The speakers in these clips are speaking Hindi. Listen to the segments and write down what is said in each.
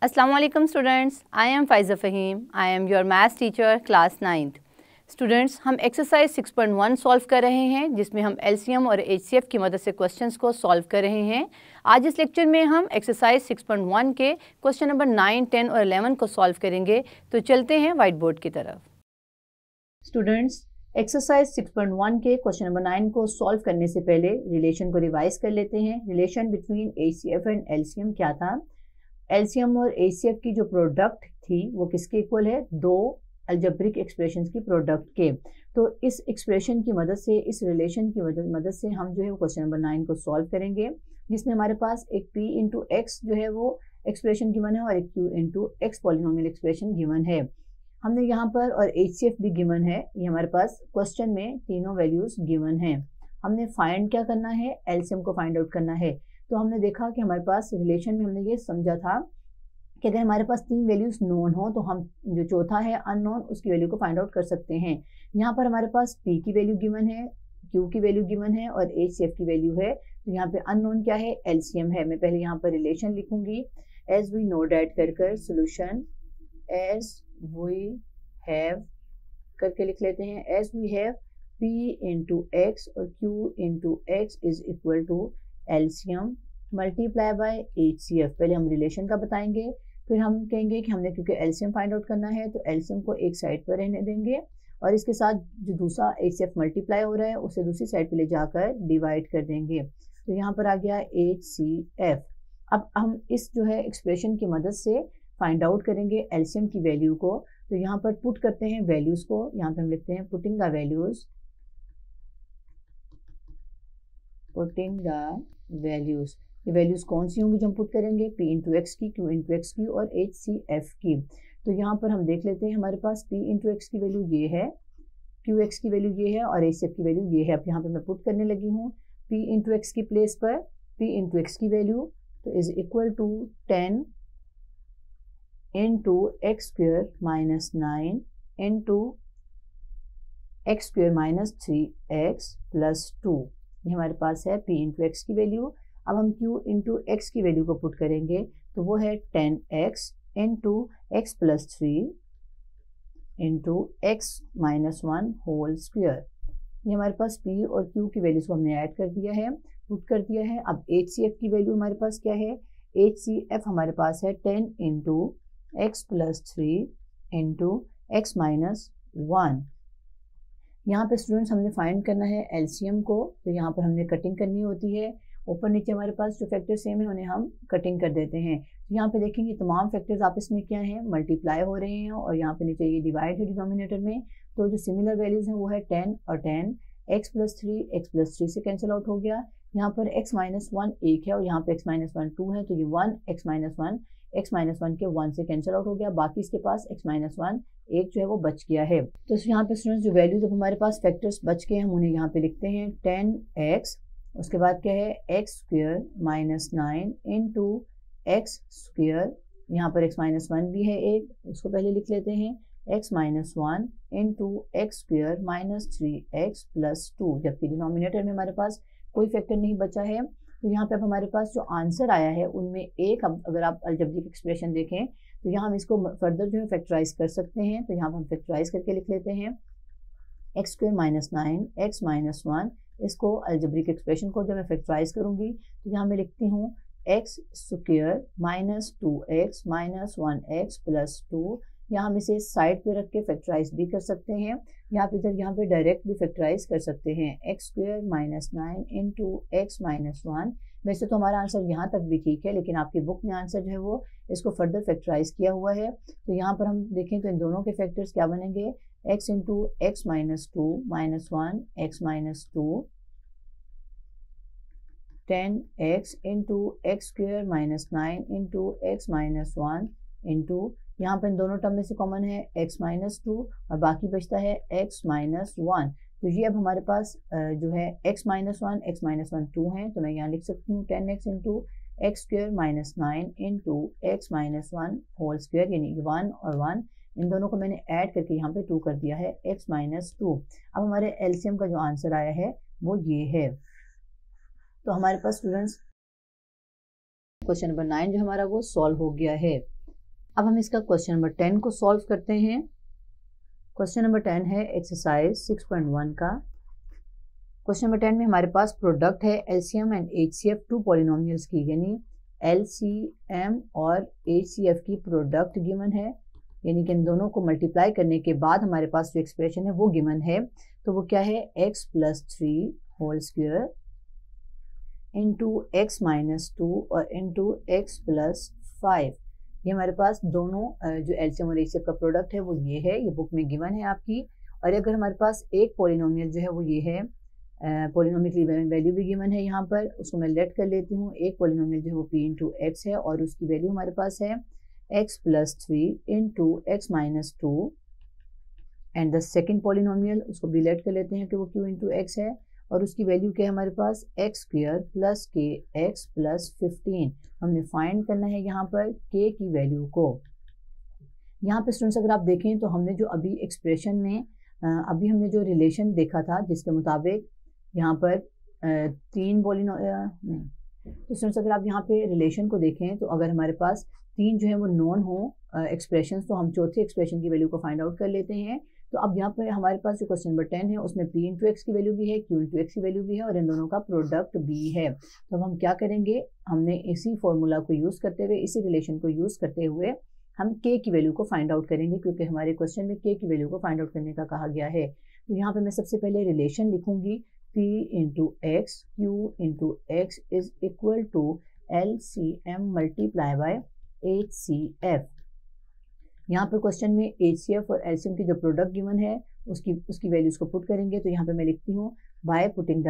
Assalamu alaikum students, I am Faiza Fahim. I am your maths teacher class 9th. Students, हम एक्सरसाइज 6.1 सॉल्व कर रहे हैं जिसमें हम एलसीएम और एचसीएफ की मदद से क्वेश्चंस को सॉल्व कर रहे हैं। आज इस लेक्चर में हम एक्सरसाइज 6.1 के क्वेश्चन नंबर 9, 10 और 11 को सॉल्व करेंगे। तो चलते हैं वाइट बोर्ड की तरफ। स्टूडेंट्स, एक्सरसाइज 6.1 के क्वेश्चन नंबर 9 को सॉल्व करने से पहले रिलेशन को रिवाइज कर लेते हैं। Relation between HCF and LCM क्या था? एलसीएम और एचसीएफ की जो प्रोडक्ट थी वो किसके इक्वल है? दो अलजेब्रिक एक्सप्रेशंस की प्रोडक्ट के। तो इस एक्सप्रेशन की मदद से, इस रिलेशन की मदद से हम जो है क्वेश्चन नंबर 9 को सॉल्व करेंगे, जिसमें हमारे पास एक p इंटू एक्स जो है वो एक्सप्रेशन गिवन है और एक q into x polynomial expression given है। हमने यहाँ पर और एचसीएफ भी गिवन है, ये हमारे पास क्वेश्चन में तीनों वैल्यूज गिवन है। हमने फाइंड क्या करना है? एलसीएम को फाइंड आउट करना है। तो हमने देखा कि हमारे पास रिलेशन में हमने ये समझा था कि अगर हमारे पास तीन वैल्यूज नोन हो तो हम जो चौथा है अननोन उसकी वैल्यू को फाइंड आउट कर सकते हैं। यहाँ पर हमारे पास p की वैल्यू गिवन है, q की वैल्यू गिवन है और एचसीएफ की वैल्यू है। तो यहाँ पे अननोन क्या है? एलसीएम है। मैं पहले यहाँ पर रिलेशन लिखूंगी, एज वी नो डैट कर सोल्यूशन एज वी हैव करके लिख लेते हैं। As we have p into x और q into x is equal to LCM multiply by HCF. पहले हम रिलेशन का बताएंगे, फिर हम कहेंगे कि हमने क्योंकि एलसीएम फाइंड आउट करना है तो एलसीएम को एक साइड पर रहने देंगे और इसके साथ जो दूसरा एचसीएफ मल्टीप्लाई हो रहा है उसे दूसरी साइड पे ले जाकर डिवाइड कर देंगे। तो यहाँ पर आ गया एचसीएफ। अब हम इस जो है एक्सप्रेशन की मदद से फाइंड आउट करेंगे एलसीएम की वैल्यू को। तो यहाँ पर पुट करते हैं वैल्यूज को। यहाँ पे हम लिखते हैं putting the values, putting the values. ये वैल्यूज कौन सी होंगी जो हम पुट करेंगे? p इंटू एक्स की, q इंटू एक्स की और एचसीएफ की। तो यहाँ पर हम देख लेते हैं, हमारे पास p इंटू एक्स की वैल्यू ये है, q एक्स की वैल्यू ये है और एचसीएफ की वैल्यू ये है। अब यहाँ पे मैं पुट करने लगी हूँ p इंटू एक्स की प्लेस पर p इंटू एक्स की वैल्यू तो is equal to 10 into x square minus 9 into x square minus 3x plus 2। ये हमारे पास है p इंटू एक्स की वैल्यू। अब हम q इंटू एक्स की वैल्यू को पुट करेंगे तो वो है 10x into x plus 3 into x minus 1 whole square. ये हमारे पास p और q की वैल्यूज को हमने ऐड कर दिया है, पुट कर दिया है। अब एचसीएफ की वैल्यू हमारे पास क्या है? एचसीएफ हमारे पास है 10 into x plus 3 into x minus 1। यहाँ पे स्टूडेंट्स हमने फाइंड करना है एलसीएम को। तो यहाँ पर हमने कटिंग करनी होती है, ऊपर नीचे हमारे पास जो फैक्टर सेम है उन्हें हम कटिंग कर देते हैं। तो यहाँ पे देखेंगे तमाम फैक्टर्स आपस में क्या हैं? मल्टीप्लाई हो रहे हैं और यहाँ पे नीचे ये डिवाइड है डिनोमिनेटर में। तो जो सिमिलर वैल्यूज हैं वो है 10 और 10, x प्लस 3 से कैंसिल आउट हो गया। यहाँ पर x माइनस 1 1 है और यहाँ पे x माइनस 1 2 है, तो ये 1 x माइनस 1 के 1 से कैंसिल आउट हो गया। बाकी इसके पास x माइनस 1 एक जो है वो बच गया है। तो यहाँ पे स्टूडेंट्स जो वैल्यूज अब हमारे पास फैक्टर्स बच गए हम उन्हें यहाँ पे लिखते हैं 10x, उसके बाद क्या है x square minus 9 into x square, यहाँ पर x माइनस 1 भी है एक, उसको पहले लिख लेते हैं x minus 1 into x square minus 3x plus 2। जबकि डिनोमिनेटर में हमारे पास कोई फैक्टर नहीं बचा है। तो यहाँ पे अब हमारे पास जो आंसर आया है उनमें एक, अब अगर आप अलजेब्रिक एक्सप्रेशन देखें तो यहाँ हम इसको फर्दर जो है फैक्टराइज कर सकते हैं। तो यहाँ पर हम फैक्टराइज करके लिख लेते हैं x square minus 9 x minus 1। इसको अलजेब्रिक एक्सप्रेशन को जब मैं फैक्टराइज करूंगी तो यहाँ मैं लिखती हूँ x square minus 2x minus 1x plus 2। यहाँ हम इसे साइड पे रख के फैक्टराइज भी कर सकते हैं, यहाँ पे डायरेक्ट भी फैक्टराइज कर सकते हैं। X square minus 9 into x minus 1। वैसे तो हमारा आंसर यहाँ तक भी ठीक है, लेकिन आपकी बुक में आंसर जो है वो इसको फर्दर फैक्टराइज किया हुआ है। तो यहाँ पर हम देखें तो इन दोनों के फैक्टर्स क्या बनेंगे? x into x minus 2 minus 1 x minus 2, 10x into x square minus 9 into x minus 1 into, यहाँ पर इन दोनों टर्म में से कॉमन है x माइनस 2 और बाकी बचता है x माइनस 1। तो ये अब हमारे पास जो है x माइनस 1 2 है, तो मैं यहाँ लिख सकती हूँ 10x into x square minus 9 into x minus 1 whole square, यानी 1 और 1 इन दोनों को मैंने ऐड करके यहाँ पे 2 कर दिया है x माइनस 2। अब हमारे एलसीएम का जो आंसर आया है वो ये है। तो हमारे पास स्टूडेंट्स क्वेश्चन नंबर 9 जो हमारा वो सॉल्व हो गया है। अब हम इसका क्वेश्चन नंबर 10 को सॉल्व करते हैं। क्वेश्चन नंबर 10 है एक्सरसाइज 6.1 का। क्वेश्चन नंबर 10 में हमारे पास प्रोडक्ट है LCM and HCF two polynomials की, यानी एलसीएम और एचसीएफ की प्रोडक्ट गिवन है, यानी कि इन दोनों को मल्टीप्लाई करने के बाद हमारे पास जो एक्सप्रेशन है वो गिवन है। तो वो क्या है, x + 3 whole square into x - 2 और इंटू x + 5। ये हमारे पास दोनों जो एलसीएम और एचसीएफ का प्रोडक्ट है वो ये है, ये बुक में गिवन है आपकी। और अगर हमारे पास एक पॉलिनोमियल जो है वो ये है, पॉलिनोमियल की वैल्यू भी गिवन है यहाँ पर, उसको मैं लेट कर लेती हूँ। एक पॉलिनोमियल जो है वो p इंटू एक्स है और उसकी वैल्यू हमारे पास है x + 3 into x - 2 and the second polynomial, उसको भी लेट कर लेते हैं कि वो q इंटू एक्स है और उसकी वैल्यू क्या है हमारे पास x² + kx + 15। हमने फाइंड करना है यहाँ पर k की वैल्यू को। यहाँ पे स्टूडेंट्स अगर आप देखें तो हमने जो अभी एक्सप्रेशन में अभी हमने जो रिलेशन देखा था जिसके मुताबिक यहाँ पर तीन नहीं, तो स्टूडेंट्स अगर आप यहाँ पे रिलेशन को देखें तो अगर हमारे पास तीन जो है वो नॉन हो एक्सप्रेशंस, तो हम चौथे एक्सप्रेशन की वैल्यू को फाइंड आउट कर लेते हैं। तो अब यहाँ पर हमारे पास जो क्वेश्चन नंबर 10 है उसमें p इंटू एक्स की वैल्यू भी है, q इंटू एक्स की वैल्यू भी है और इन दोनों का प्रोडक्ट भी है। तो अब हम क्या करेंगे, हमने इसी फॉर्मूला को यूज़ करते हुए, इसी रिलेशन को यूज़ करते हुए हम k की वैल्यू को फाइंड आउट करेंगे, क्योंकि हमारे क्वेश्चन में k की वैल्यू को फाइंड आउट करने का कहा गया है। तो यहाँ पर मैं सबसे पहले रिलेशन लिखूंगी, p into x q into x is equal to LCM multiply by HCF। यहाँ पर क्वेश्चन में HCF और LCM की जो प्रोडक्ट गिवन है उसकी वैल्यूज को पुट करेंगे। तो यहाँ पे मैं लिखती हूँ बाय पुटिंग द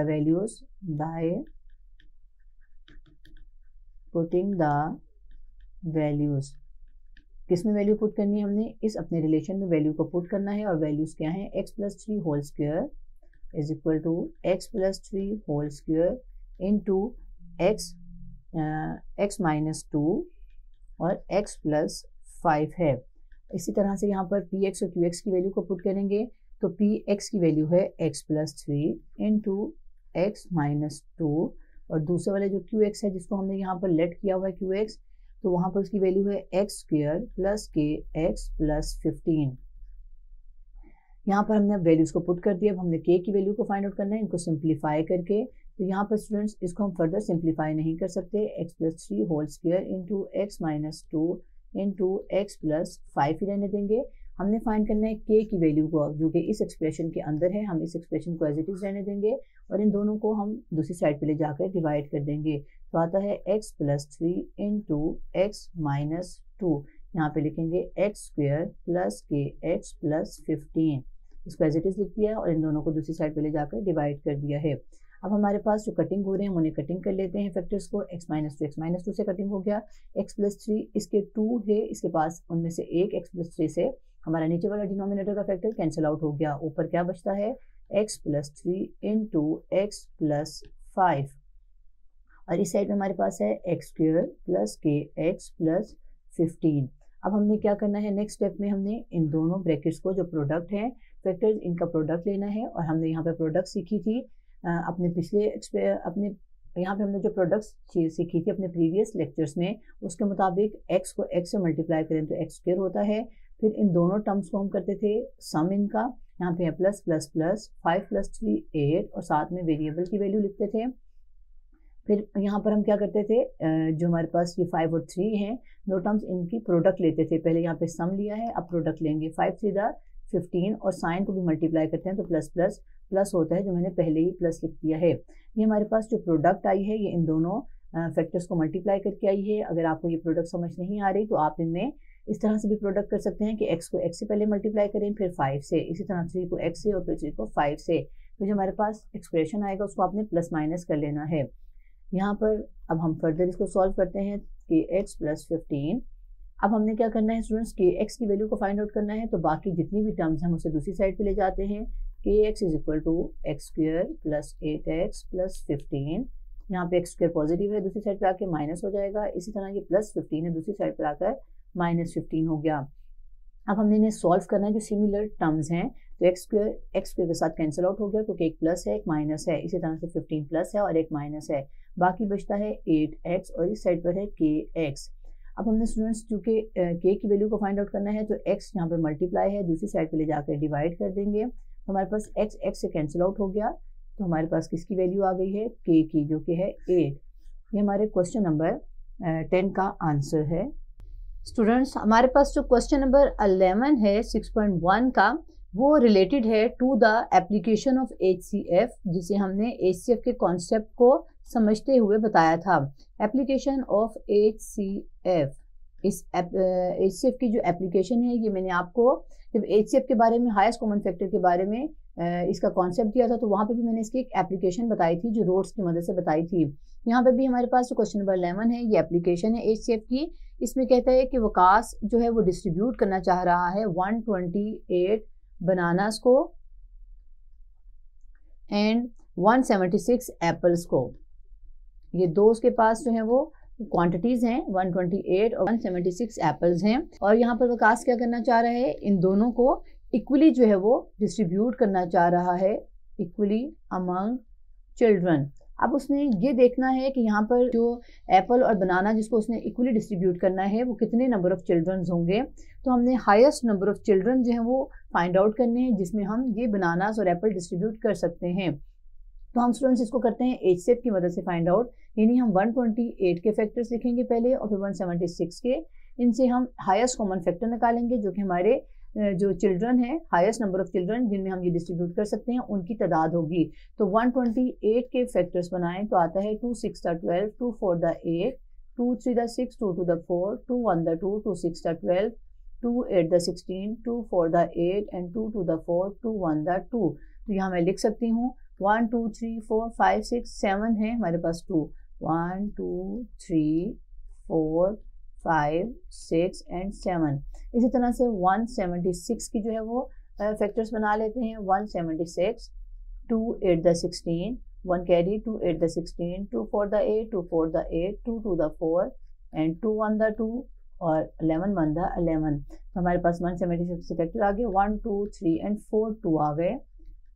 वैल्यूज, किस में वैल्यू पुट करनी है, हमने इस अपने रिलेशन में वैल्यू को पुट करना है। और वैल्यूज क्या है, x + 3 whole square is equal to x + 3 whole square into x - 2 और x + 5 है। इसी तरह से यहाँ पर px और qx की वैल्यू को पुट करेंगे। तो px की वैल्यू है x + 3 इंटू x - 2 और दूसरे वाले जो qx है जिसको हमने यहाँ पर लेट किया हुआ है qx, तो वहाँ पर उसकी वैल्यू है x² + kx + 15। यहाँ पर हमने वैल्यूज को पुट कर दिया। अब हमने k की वैल्यू को फाइंड आउट करना है, इनको सिंप्लीफाई करके। तो यहाँ पर स्टूडेंट्स इसको हम फर्दर सिंप्लीफाई नहीं कर सकते, x + 3 whole square into x - 2 into x + 5 ही रहने देंगे। हमने फाइंड करना है k की वैल्यू को, जो कि इस एक्सप्रेशन के अंदर है। हम इस एक्सप्रेशन को एज इट इज रहने देंगे और इन दोनों को हम दूसरी साइड पे ले जाकर डिवाइड कर देंगे। तो आता है x + 3 इंटू x - 2, यहाँ पे लिखेंगे x² + kx + 15। इसको एज इट इज लिख दिया और इन दोनों को दूसरी साइड पे ले जाकर डिवाइड कर दिया है। अब हमारे पास जो कटिंग हो रहे हैं हम उन्हें कटिंग कर लेते हैं फैक्टर्स को। x - 2 से कटिंग हो गया, x + 3 इसके 2 है इसके पास, उनमें से एक x + 3 से हमारा नीचे वाला डिनोमिनेटर का फैक्टर कैंसिल आउट हो गया। ऊपर क्या बचता है, x + 3 इंटू x + 5 और इस साइड में हमारे पास है x² + kx + 15। अब हमने क्या करना है, नेक्स्ट स्टेप में हमने इन दोनों ब्रैकेट्स को जो प्रोडक्ट है फैक्टर्स, इनका प्रोडक्ट लेना है। और हमने यहाँ पे प्रोडक्ट सीखी थी अपने यहाँ पे हमने जो प्रोडक्ट्स सीखी थी अपने प्रीवियस लेक्चर्स में, उसके मुताबिक x को x से मल्टीप्लाई करें तो x² होता है। फिर इन दोनों टर्म्स को हम करते थे सम इनका, यहाँ पे है प्लस प्लस प्लस 5 + 3 8 और साथ में वेरिएबल की वैल्यू लिखते थे। फिर यहाँ पर हम क्या करते थे, जो हमारे पास ये 5 और 3 हैं दो टर्म्स, इनकी प्रोडक्ट लेते थे। पहले यहाँ पे सम लिया है, अब प्रोडक्ट लेंगे। 5 × 3 = 15 और साइन को भी मल्टीप्लाई करते हैं तो प्लस प्लस प्लस होता है, जो मैंने पहले ही प्लस लिख दिया है। ये हमारे पास जो प्रोडक्ट आई है ये इन दोनों फैक्टर्स को मल्टीप्लाई करके आई है। अगर आपको ये प्रोडक्ट समझ नहीं आ रही तो आप इनमें इस तरह से भी प्रोडक्ट कर सकते हैं कि x को x से पहले मल्टीप्लाई करें फिर 5 से, इसी तरह 3 को x से और फिर 3 को 5 से। तो जो हमारे पास एक्सप्रेशन आएगा उसको आपने प्लस माइनस कर लेना है। यहाँ पर अब हम फर्दर इसको सॉल्व करते हैं कि x + 15। अब हमने क्या करना है स्टूडेंट्स, कि x की वैल्यू को फाइंड आउट करना है। तो बाकी जितनी भी टर्म्स हैं हम उसे दूसरी साइड पे ले जाते हैं। kx = x² + 8x + 15। यहाँ पे x² पॉजिटिव है, दूसरी साइड पे आके माइनस हो जाएगा। इसी तरह ये प्लस 15 है, दूसरी साइड पर आकर -15 हो गया। अब हमने इन्हें सॉल्व करना है जो सिमिलर टर्म्स हैं। तो x² के साथ कैंसिल आउट हो गया क्योंकि एक प्लस है एक माइनस है। इसी तरह से 15 प्लस है और एक माइनस है, बाकी बचता है 8x और इस साइड पर है kx। अब हमने स्टूडेंट्स चूँकि के की वैल्यू को फाइंड आउट करना है तो एक्स यहाँ पर मल्टीप्लाई है, दूसरी साइड पे ले जाकर डिवाइड कर देंगे तो हमारे पास एक्स एक्स से कैंसिल आउट हो गया। तो हमारे पास किसकी वैल्यू आ गई है, के की, जो कि है 8। ये हमारे क्वेश्चन नंबर 10 का आंसर है। स्टूडेंट्स हमारे पास जो क्वेश्चन नंबर 11 है 6.1 का, वो रिलेटेड है to the application of HCF, जिसे हमने HCF के कॉन्सेप्ट को समझते हुए बताया था। एप्लीकेशन ऑफ HCF, इस HCF की जो एप्लीकेशन है, ये मैंने आपको जब HCF के बारे में, हाईएस्ट कॉमन फैक्टर के बारे में इसका कॉन्सेप्ट दिया था, तो वहाँ पे भी मैंने इसकी एक एप्लीकेशन बताई थी जो रोड्स की मदद से बताई थी। यहाँ पे भी हमारे पास जो क्वेश्चन नंबर 11 है, ये एप्लीकेशन है HCF की। इसमें कहता है कि वकास जो है वो डिस्ट्रीब्यूट करना चाह रहा है 128 बनानास को एंड 176 एप्पल्स को। ये दो उसके पास जो है वो क्वांटिटीज हैं, 128 और 176 एप्पल्स हैं। और यहाँ पर वकास क्या करना चाह रहा है, इन दोनों को इक्वली जो है वो डिस्ट्रीब्यूट करना चाह रहा है, इक्वली अमंग चिल्ड्रन। अब उसने ये देखना है कि यहाँ पर जो एप्पल और बनाना जिसको उसने इक्वली डिस्ट्रीब्यूट करना है, वो कितने नंबर ऑफ चिल्ड्रन होंगे। तो हमने हाईएस्ट नंबर ऑफ चिल्ड्रन जो है वो फाइंड आउट करने हैं, जिसमें हम ये बनानास और एप्पल डिस्ट्रीब्यूट कर सकते हैं। तो हम स्टूडेंट्स इसको करते हैं HCF की मदद से फाइंड आउट, यानी हम 128 के फैक्टर्स लिखेंगे पहले और फिर 176 के। इनसे हम हाईएस्ट कॉमन फैक्टर निकालेंगे, जो कि हमारे जो चिल्ड्रन है, हाईएस्ट नंबर ऑफ चिल्ड्रन जिनमें हम ये डिस्ट्रीब्यूट कर सकते हैं, उनकी तादाद होगी। तो 128 के फैक्टर्स बनाएं तो आता है 2 6 12, 2 4 8, 2 3 6, 2 2 4, 2 1 2, 2 6 12, 2 8 16, 2 4 8 एंड 2 2 4, 2 1 2। तो यहाँ मैं लिख सकती हूँ 1 2 3 4 5 6 7 है हमारे पास 2, 1 2 3 4 5 6 एंड 7। इसी तरह से 176 की जो है वो फैक्टर्स बना लेते हैं। 176, 2 8 16, 1 कैरी, 2 8 16, 2 4 8, 2 4 8, 2 2 4 एंड 2 1 2 और 11 1 11। तो हमारे पास 176 के फैक्टर आ गए। 1 2 3 एंड 4 2 आ गए,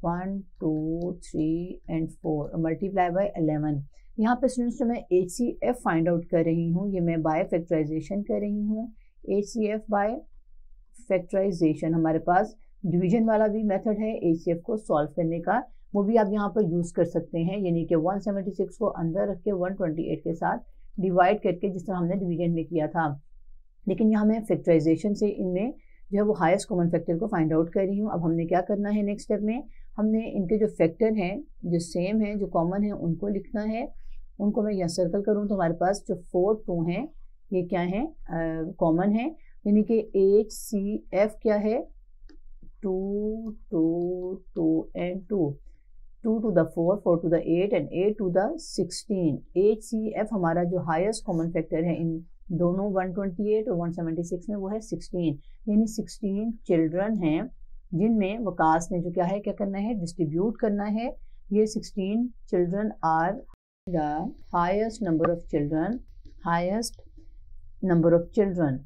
1 2 3 एंड 4 मल्टीप्लाई बाय 11। यहाँ पे स्टूडेंट्स जो मैं HCF फाइंड आउट कर रही हूँ, ये मैं बाय फैक्टराइजेशन कर रही हूँ। HCF बाय फैक्टराइजेशन, हमारे पास डिवीजन वाला भी मेथड है HCF को सॉल्व करने का, वो भी आप यहाँ पर यूज़ कर सकते हैं। यानी कि 176 को अंदर रख के 128 के साथ डिवाइड करके, जिस तरह हमने डिवीजन में किया था। लेकिन यहाँ मैं फैक्टराइजेशन से इनमें जो है वो हाईएस्ट कॉमन फैक्टर को फाइंड आउट कर रही हूँ। अब हमने क्या करना है नेक्स्ट स्टेप में, हमने इनके जो फैक्टर हैं, जो सेम हैं, जो कॉमन है, उनको लिखना है। उनको मैं यहाँ सर्कल करूँ तो हमारे पास जो 4 2 हैं, ये क्या है, कॉमन है। यानी कि HCF क्या है, 2 2 2 and 2, 2 to the 4, 4 to the 8 and 8 to the 16। HCF हमारा जो हाईएस्ट कॉमन फैक्टर है इन दोनों 128 और 176 में, वो है 16। यानी 16 चिल्ड्रन हैं जिनमें वकास ने जो क्या है, क्या करना है, डिस्ट्रीब्यूट करना है। ये 16 children are the highest number of children, highest number of children,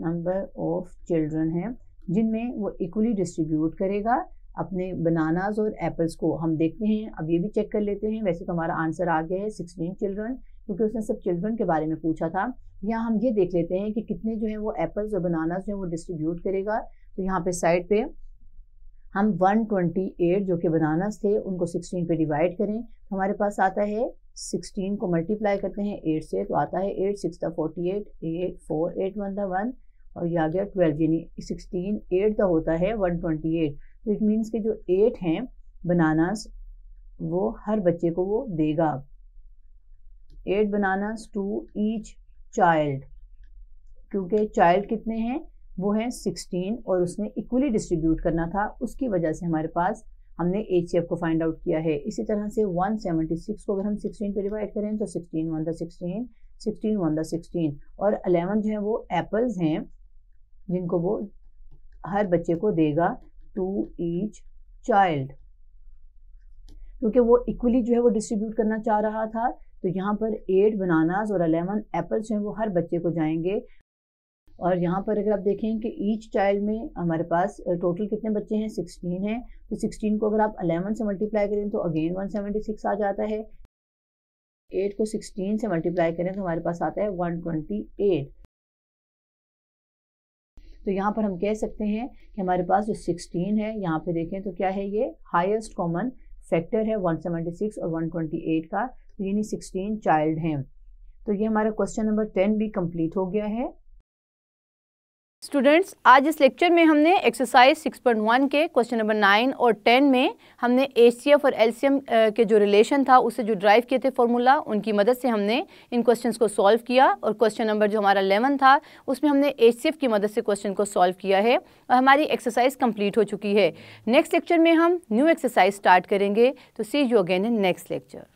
number of children है जिनमें वो इक्वली डिस्ट्रीब्यूट करेगा अपने बनानास और एप्पल्स को। हम देखते हैं, अब ये भी चेक कर लेते हैं। वैसे तो हमारा आंसर आ गया है 16 चिल्ड्रन, क्योंकि उसने सब चिल्ड्रन के बारे में पूछा था। यहाँ हम ये देख लेते हैं कि कितने जो है वो एप्पल्स और बनानास जो है वो डिस्ट्रीब्यूट करेगा। तो यहाँ पे साइड पे हम 128 जो कि बनानास थे उनको 16 पे डिवाइड करें तो हमारे पास आता है 16 को मल्टीप्लाई करते हैं 8 से, तो आता है 8 6 48, 8 4 8 1 1 और ये आ गया 12। यानी 16 8 का होता है 128। तो इट मीन्स कि जो 8 हैं बनानास वो हर बच्चे को वो देगा। 8 बनानास टू ईच चाइल्ड, क्योंकि चाइल्ड कितने हैं, वो हैं 16 और उसने इक्वली डिस्ट्रीब्यूट करना था, उसकी वजह से हमारे पास हमने HCF को फाइंड आउट किया है। इसी तरह से 176 को अगर हम 16 पे डिवाइड करें तो 16 1 16, 16 1 16 और 11 जो है वो एप्पल्स हैं जिनको वो हर बच्चे को देगा टू ईच चाइल्ड, क्योंकि वो इक्वली जो है वो डिस्ट्रीब्यूट करना चाह रहा था। तो यहाँ पर 8 बनानास और 11 एप्पल्स हैं वो हर बच्चे को जाएंगे। और यहाँ पर अगर आप देखें कि ईच चाइल्ड में हमारे पास टोटल कितने बच्चे हैं, 16 हैं। तो 16 को अगर आप 11 से मल्टीप्लाई करें तो अगेन 176 आ जाता है। 8 को 16 से मल्टीप्लाई करें तो हमारे पास आता है 128। तो यहाँ पर हम कह सकते हैं कि हमारे पास जो 16 है, यहाँ पे देखें तो क्या है, ये हाईएस्ट कॉमन फैक्टर है 176 और 128 का, तो यानी 16 चाइल्ड हैं। तो ये हमारा क्वेश्चन नंबर 10 भी कंप्लीट हो गया है। स्टूडेंट्स, आज इस लेक्चर में हमने एक्सरसाइज 6.1 के क्वेश्चन नंबर 9 और 10 में हमने एचसीएफ और एलसीएम के जो रिलेशन था उससे जो ड्राइव किए थे फॉर्मूला, उनकी मदद से हमने इन क्वेश्चंस को सॉल्व किया। और क्वेश्चन नंबर जो हमारा 11 था उसमें हमने एचसीएफ की मदद से क्वेश्चन को सॉल्व किया है और हमारी एक्सरसाइज कंप्लीट हो चुकी है। नेक्स्ट लेक्चर में हम न्यू एक्सरसाइज स्टार्ट करेंगे। तो see you again in next lecture.